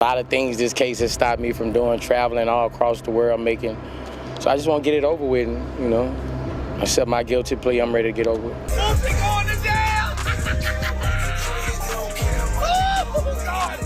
A lot of things this case has stopped me from doing, traveling all across the world, making. So I just want to get it over with, and, you know, accept my guilty plea. I'm ready to get over it. Boosie going to jail! Oh, God!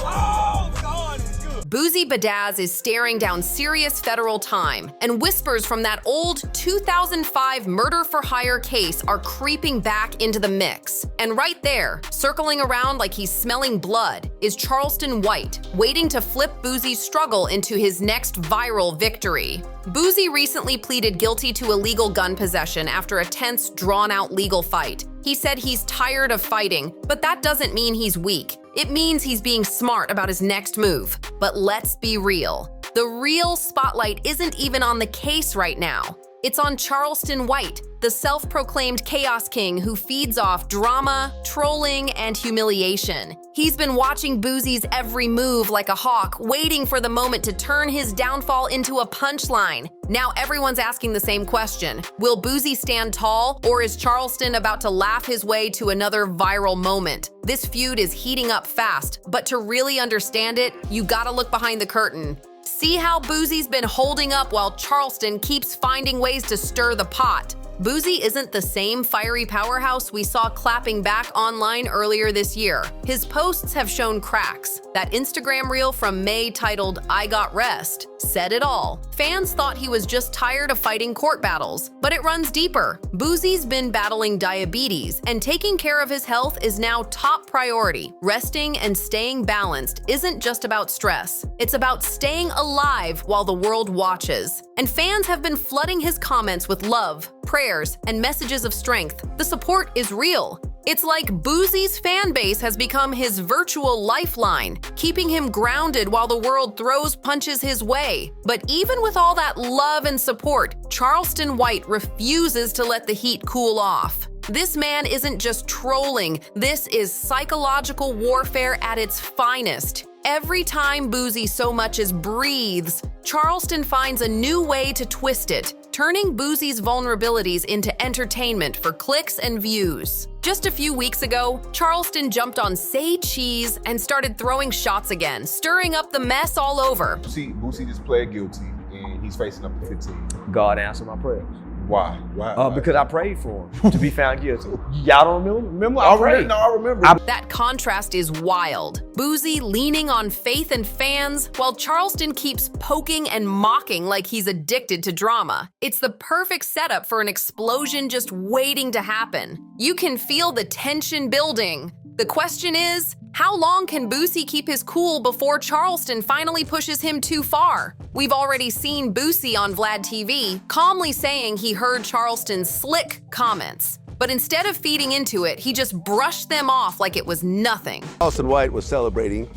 Oh, God, it's good. Boosie Badazz is staring down serious federal time, and whispers from that old 2005 murder-for-hire case are creeping back into the mix. And right there, circling around like he's smelling blood, is Charleston White, waiting to flip Boosie's struggle into his next viral victory. Boosie recently pleaded guilty to illegal gun possession after a tense, drawn-out legal fight. He said he's tired of fighting, but that doesn't mean he's weak. It means he's being smart about his next move. But let's be real. The real spotlight isn't even on the case right now. It's on Charleston White, the self-proclaimed chaos king who feeds off drama, trolling, and humiliation. He's been watching Boosie's every move like a hawk, waiting for the moment to turn his downfall into a punchline. Now everyone's asking the same question. Will Boosie stand tall, or is Charleston about to laugh his way to another viral moment? This feud is heating up fast, but to really understand it, you gotta look behind the curtain. See how Boosie's been holding up while Charleston keeps finding ways to stir the pot. Boosie isn't the same fiery powerhouse we saw clapping back online earlier this year. His posts have shown cracks. That Instagram reel from May titled "I Got Rest" said it all. Fans thought he was just tired of fighting court battles, but it runs deeper. Boosie's been battling diabetes, and taking care of his health is now top priority. Resting and staying balanced isn't just about stress. It's about staying alive while the world watches. And fans have been flooding his comments with love, prayers, and messages of strength. The support is real. It's like Boosie's fan base has become his virtual lifeline, keeping him grounded while the world throws punches his way. But even with all that love and support, Charleston White refuses to let the heat cool off. This man isn't just trolling, this is psychological warfare at its finest. Every time Boosie so much as breathes, Charleston finds a new way to twist it, turning Boosie's vulnerabilities into entertainment for clicks and views. Just a few weeks ago, Charleston jumped on Say Cheese and started throwing shots again, stirring up the mess all over. See, Boosie just pled guilty, and he's facing up to 15. God answered my prayers. Why? Why? Because I prayed for him to be found guilty. Y'all don't remember? I prayed. I remember. That contrast is wild. Boosie leaning on faith and fans, while Charleston keeps poking and mocking like he's addicted to drama. It's the perfect setup for an explosion just waiting to happen. You can feel the tension building. The question is, how long can Boosie keep his cool before Charleston finally pushes him too far? We've already seen Boosie on Vlad TV calmly saying he heard Charleston's slick comments. But instead of feeding into it, he just brushed them off like it was nothing. Charleston White was celebrating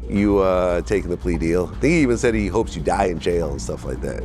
you taking the plea deal. I think he even said he hopes you die in jail and stuff like that.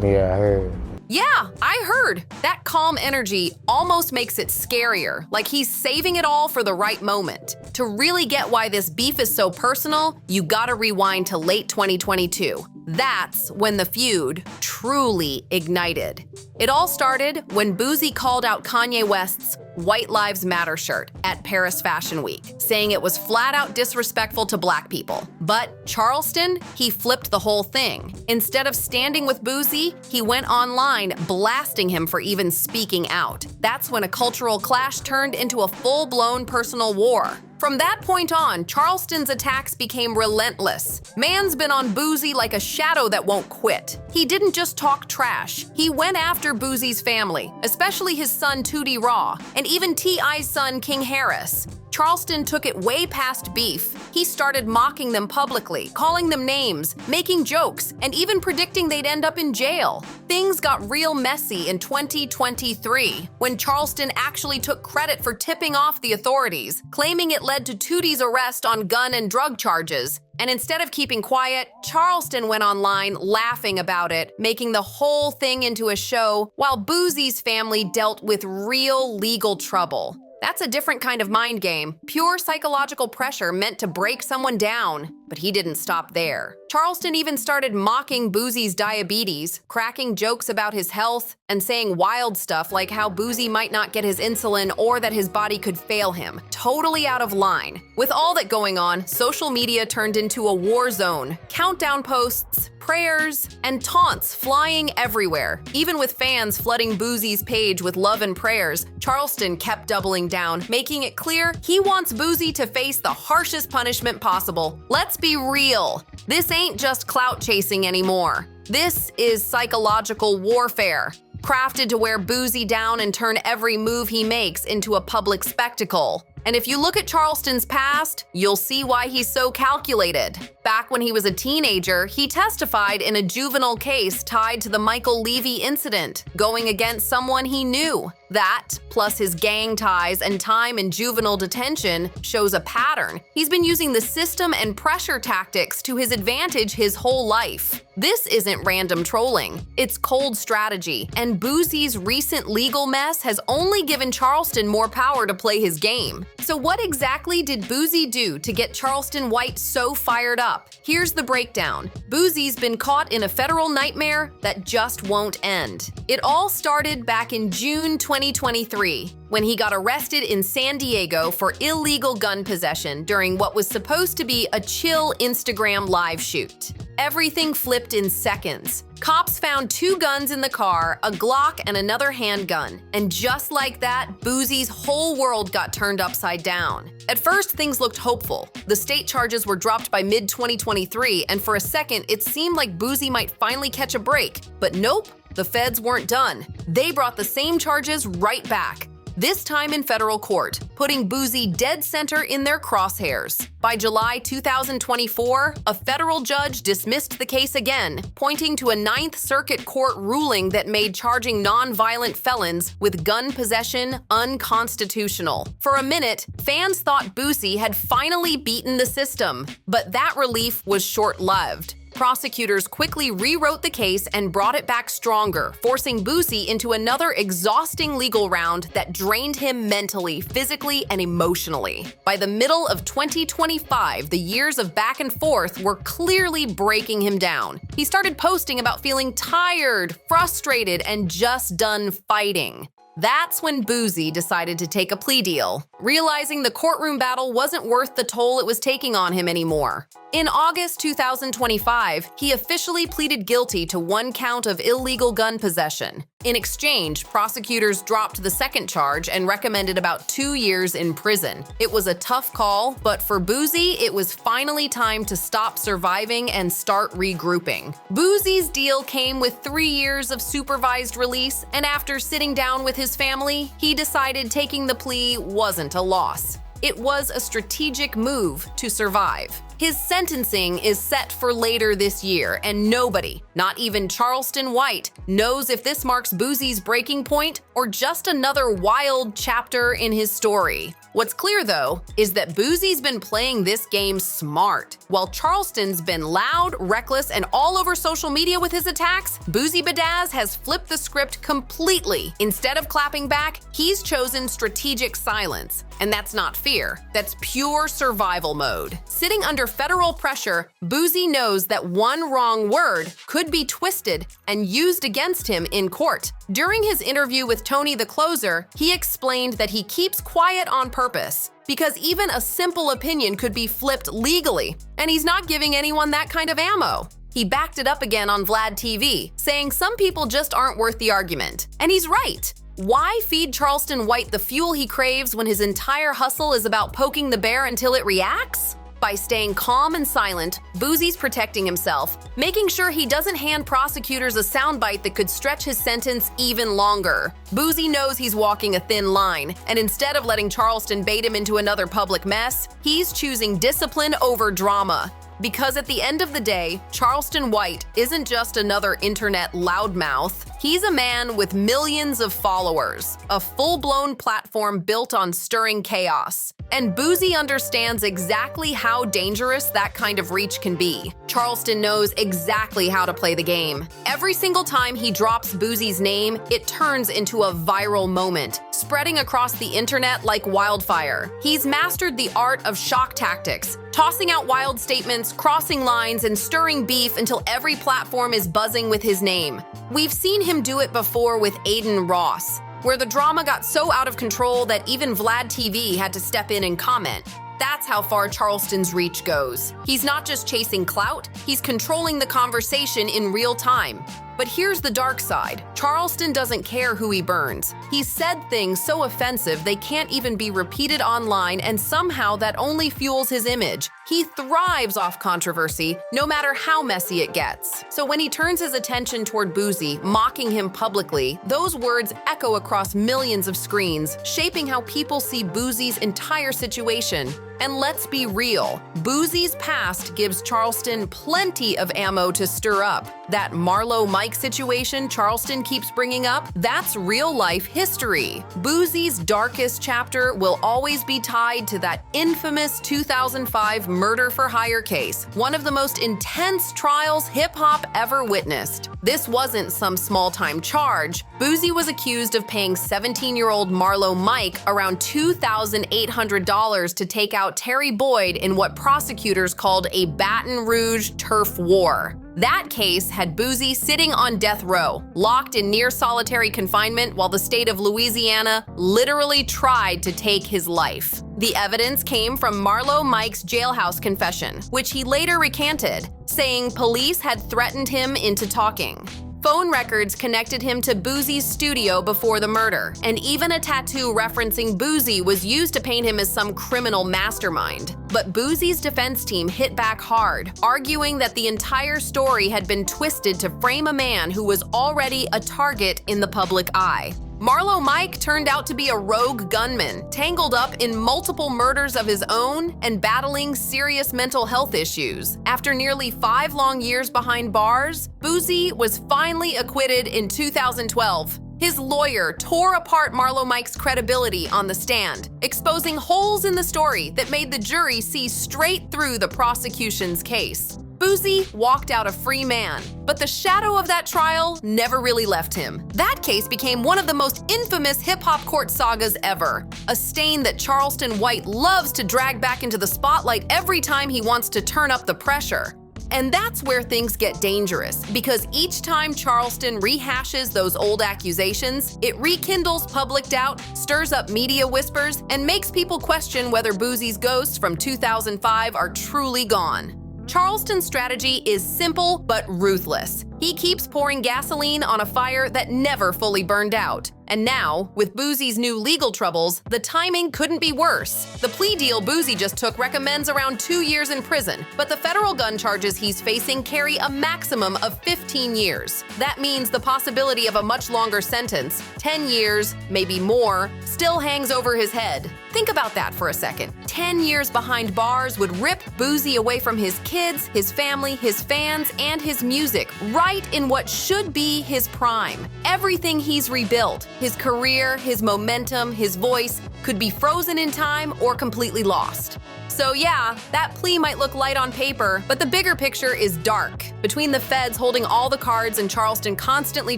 Yeah, I heard. Yeah, I heard. That calm energy almost makes it scarier, like he's saving it all for the right moment. To really get why this beef is so personal, you gotta rewind to late 2022. That's when the feud truly ignited. It all started when Boosie called out Kanye West's White Lives Matter shirt at Paris Fashion Week, saying it was flat out disrespectful to Black people. But Charleston, he flipped the whole thing. Instead of standing with Boosie, he went online blasting him for even speaking out. That's when a cultural clash turned into a full-blown personal war. From that point on, Charleston's attacks became relentless. Man's been on Boosie like a shadow that won't quit. He didn't just talk trash. He went after Boosie's family, especially his son Tootie Raw, and even T.I.'s son King Harris. Charleston took it way past beef. He started mocking them publicly, calling them names, making jokes, and even predicting they'd end up in jail. Things got real messy in 2023, when Charleston actually took credit for tipping off the authorities, claiming it led to Tootie's arrest on gun and drug charges. And instead of keeping quiet, Charleston went online laughing about it, making the whole thing into a show, while Boosie's family dealt with real legal trouble. That's a different kind of mind game, pure psychological pressure meant to break someone down. But he didn't stop there. Charleston even started mocking Boosie's diabetes, cracking jokes about his health, and and saying wild stuff like how Boosie might not get his insulin or that his body could fail him. Totally out of line. With all that going on, social media turned into a war zone. Countdown posts, prayers, and taunts flying everywhere. Even with fans flooding Boosie's page with love and prayers, Charleston kept doubling down, making it clear he wants Boosie to face the harshest punishment possible. Let's be real. This ain't just clout chasing anymore. This is psychological warfare, crafted to wear Boosie down and turn every move he makes into a public spectacle. And if you look at Charleston's past, you'll see why he's so calculated. Back when he was a teenager, he testified in a juvenile case tied to the Michael Levy incident, going against someone he knew. That, plus his gang ties and time in juvenile detention, shows a pattern. He's been using the system and pressure tactics to his advantage his whole life. This isn't random trolling, it's cold strategy, and Boosie's recent legal mess has only given Charleston more power to play his game. So what exactly did Boosie do to get Charleston White so fired up? Here's the breakdown. Boosie's been caught in a federal nightmare that just won't end. It all started back in June 2023, when he got arrested in San Diego for illegal gun possession during what was supposed to be a chill Instagram live shoot. Everything flipped in seconds. Cops found 2 guns in the car, a Glock and another handgun. And just like that, Boosie's whole world got turned upside down. At first, things looked hopeful. The state charges were dropped by mid-2023, and for a second, it seemed like Boosie might finally catch a break. But nope, the feds weren't done. They brought the same charges right back. This time in federal court, putting Boosie dead center in their crosshairs. By July 2024, a federal judge dismissed the case again, pointing to a Ninth Circuit Court ruling that made charging non-violent felons with gun possession unconstitutional. For a minute, fans thought Boosie had finally beaten the system, but that relief was short-lived. Prosecutors quickly rewrote the case and brought it back stronger, forcing Boosie into another exhausting legal round that drained him mentally, physically, and emotionally. By the middle of 2025, the years of back and forth were clearly breaking him down. He started posting about feeling tired, frustrated, and just done fighting. That's when Boosie decided to take a plea deal, realizing the courtroom battle wasn't worth the toll it was taking on him anymore. In August 2025, he officially pleaded guilty to 1 count of illegal gun possession. In exchange, prosecutors dropped the second charge and recommended about 2 years in prison. It was a tough call, but for Boosie, it was finally time to stop surviving and start regrouping. Boosie's deal came with 3 years of supervised release, and after sitting down with his family, he decided taking the plea wasn't a loss. It was a strategic move to survive. His sentencing is set for later this year, and nobody, not even Charleston White, knows if this marks Boosie's breaking point or just another wild chapter in his story. What's clear, though, is that Boosie's been playing this game smart. While Charleston's been loud, reckless, and all over social media with his attacks, Boosie Badazz has flipped the script completely. Instead of clapping back, he's chosen strategic silence. And that's not fear, that's pure survival mode. Sitting under federal pressure, Boosie knows that one wrong word could be twisted and used against him in court. During his interview with Tony the Closer, he explained that he keeps quiet on purpose because even a simple opinion could be flipped legally, and he's not giving anyone that kind of ammo. He backed it up again on Vlad TV, saying some people just aren't worth the argument. And he's right. Why feed Charleston White the fuel he craves when his entire hustle is about poking the bear until it reacts? By staying calm and silent, Boosie's protecting himself, making sure he doesn't hand prosecutors a soundbite that could stretch his sentence even longer. Boosie knows he's walking a thin line, and instead of letting Charleston bait him into another public mess, he's choosing discipline over drama. Because at the end of the day, Charleston White isn't just another internet loudmouth. He's a man with millions of followers, a full-blown platform built on stirring chaos. And Boosie understands exactly how dangerous that kind of reach can be. Charleston knows exactly how to play the game. Every single time he drops Boosie's name, it turns into a viral moment, spreading across the internet like wildfire. He's mastered the art of shock tactics, tossing out wild statements, crossing lines, and stirring beef until every platform is buzzing with his name. We've seen him do it before with Aiden Ross, where the drama got so out of control that even Vlad TV had to step in and comment. That's how far Charleston's reach goes. He's not just chasing clout, he's controlling the conversation in real time. But here's the dark side. Charleston doesn't care who he burns. He's said things so offensive they can't even be repeated online, and somehow that only fuels his image. He thrives off controversy, no matter how messy it gets. So when he turns his attention toward Boosie, mocking him publicly, those words echo across millions of screens, shaping how people see Boosie's entire situation. And let's be real, Boosie's past gives Charleston plenty of ammo to stir up. That Marlo Mike situation Charleston keeps bringing up, that's real-life history. Boosie's darkest chapter will always be tied to that infamous 2005 murder-for-hire case, one of the most intense trials hip-hop ever witnessed. This wasn't some small-time charge. Boosie was accused of paying 17-year-old Marlo Mike around $2,800 to take out Terry Boyd in what prosecutors called a Baton Rouge turf war. That case had Boosie sitting on death row, locked in near solitary confinement while the state of Louisiana literally tried to take his life. The evidence came from Marlo Mike's jailhouse confession, which he later recanted, saying police had threatened him into talking. Phone records connected him to Boosie's studio before the murder, and even a tattoo referencing Boosie was used to paint him as some criminal mastermind. But Boosie's defense team hit back hard, arguing that the entire story had been twisted to frame a man who was already a target in the public eye. Marlo Mike turned out to be a rogue gunman, tangled up in multiple murders of his own and battling serious mental health issues. After nearly 5 long years behind bars, Boosie was finally acquitted in 2012. His lawyer tore apart Marlo Mike's credibility on the stand, exposing holes in the story that made the jury see straight through the prosecution's case. Boosie walked out a free man, but the shadow of that trial never really left him. That case became one of the most infamous hip-hop court sagas ever, a stain that Charleston White loves to drag back into the spotlight every time he wants to turn up the pressure. And that's where things get dangerous, because each time Charleston rehashes those old accusations, it rekindles public doubt, stirs up media whispers, and makes people question whether Boosie's ghosts from 2005 are truly gone. Charleston's strategy is simple but ruthless. He keeps pouring gasoline on a fire that never fully burned out. And now, with Boosie's new legal troubles, the timing couldn't be worse. The plea deal Boosie just took recommends around 2 years in prison, but the federal gun charges he's facing carry a maximum of 15 years. That means the possibility of a much longer sentence, 10 years, maybe more, still hangs over his head. Think about that for a second. 10 years behind bars would rip Boosie away from his kids, his family, his fans, and his music, right in what should be his prime. Everything he's rebuilt, his career, his momentum, his voice, could be frozen in time or completely lost. So yeah, that plea might look light on paper, but the bigger picture is dark. Between the feds holding all the cards and Charleston constantly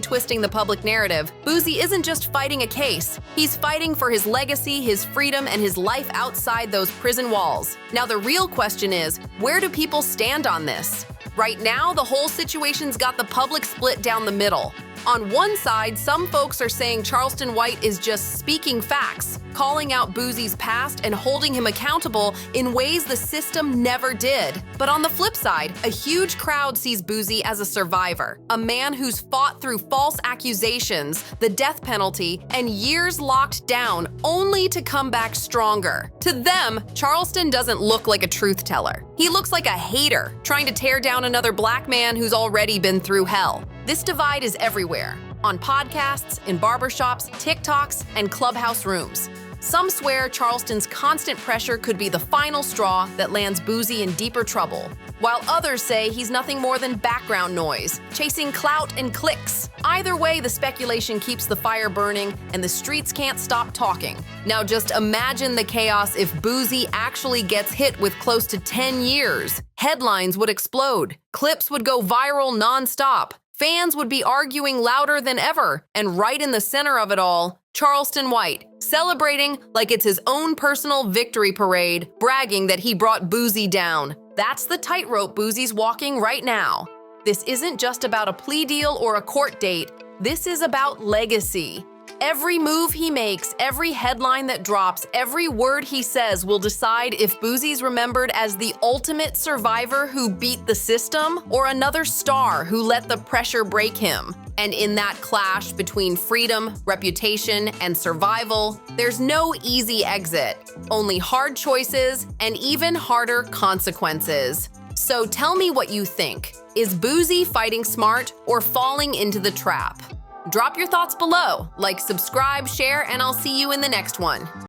twisting the public narrative, Boosie isn't just fighting a case. He's fighting for his legacy, his freedom, and his life outside those prison walls. Now the real question is, where do people stand on this? Right now, the whole situation's got the public split down the middle. On one side, some folks are saying Charleston White is just speaking facts, calling out Boosie's past and holding him accountable in ways the system never did. But on the flip side, a huge crowd sees Boosie as a survivor, a man who's fought through false accusations, the death penalty, and years locked down only to come back stronger. To them, Charleston doesn't look like a truth teller. He looks like a hater, trying to tear down another black man who's already been through hell. This divide is everywhere, on podcasts, in barbershops, TikToks, and clubhouse rooms. Some swear Charleston's constant pressure could be the final straw that lands Boosie in deeper trouble, while others say he's nothing more than background noise, chasing clout and clicks. Either way, the speculation keeps the fire burning, and the streets can't stop talking. Now just imagine the chaos if Boosie actually gets hit with close to 10 years. Headlines would explode, clips would go viral nonstop, fans would be arguing louder than ever, and right in the center of it all, Charleston White, celebrating like it's his own personal victory parade, bragging that he brought Boosie down. That's the tightrope Boosie's walking right now. This isn't just about a plea deal or a court date. This is about legacy. Every move he makes, every headline that drops, every word he says will decide if Boosie's remembered as the ultimate survivor who beat the system or another star who let the pressure break him. And in that clash between freedom, reputation, and survival, there's no easy exit, only hard choices and even harder consequences. So tell me what you think. Is Boosie fighting smart or falling into the trap? Drop your thoughts below, like, subscribe, share, and I'll see you in the next one.